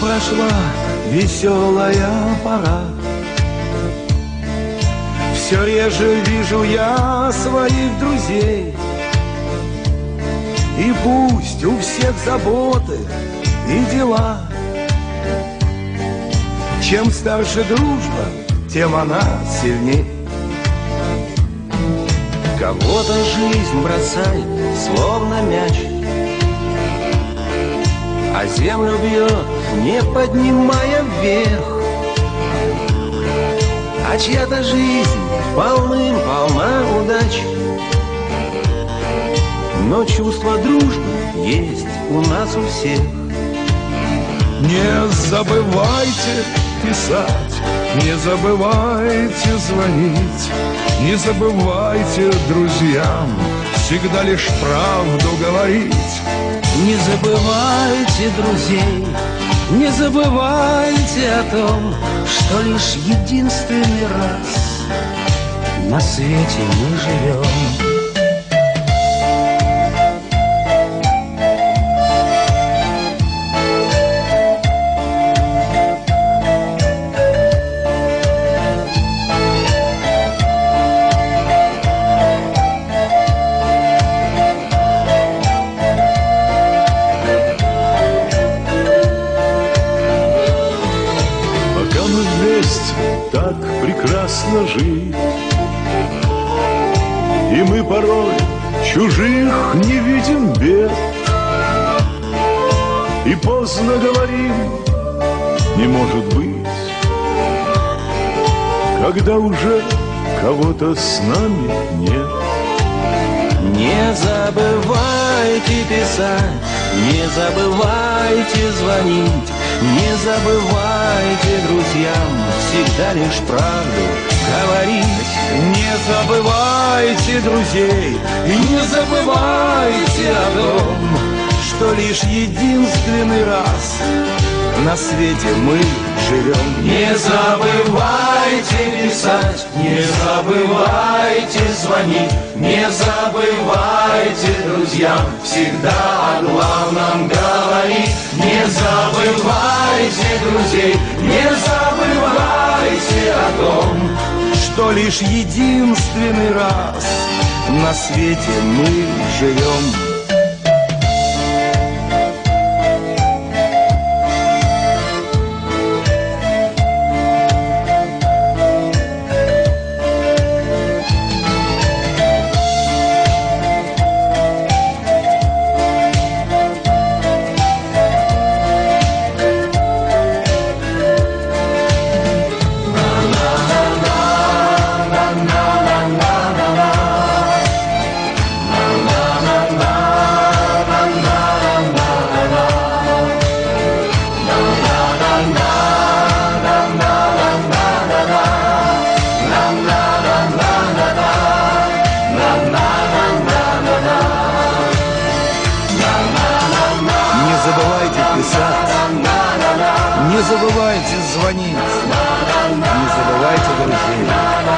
прошла веселая пора. Все реже вижу я своих друзей. И пусть у всех заботы и дела, чем старше дружба, тем она сильней. Кого-то жизнь бросает, словно мяч, а землю бьет, не поднимая вверх. А чья-то жизнь полна удач, но чувство дружбы есть у нас у всех. Не забывайте писать, не забывайте звонить, не забывайте друзьям всегда лишь правду говорить. Не забывайте друзей, не забывайте о том, что лишь единственный раз на свете мы живем. Так прекрасно жить, и мы порой чужих не видим бед, и поздно говорим, не может быть, когда уже кого-то с нами нет. Не забывайте писать, не забывайте звонить, не забывайте друзьям всегда лишь правду говорить. Не забывайте друзей, не забывайте о том, что лишь единственный раз на свете мы живем. Не забывайте писать, не забывайте звонить, не забывайте друзьям всегда о главном говорить. Не забывайте друзей, не забывайте о том, что лишь единственный раз на свете мы живем. Не забывайте звонить, не забывайте друзей.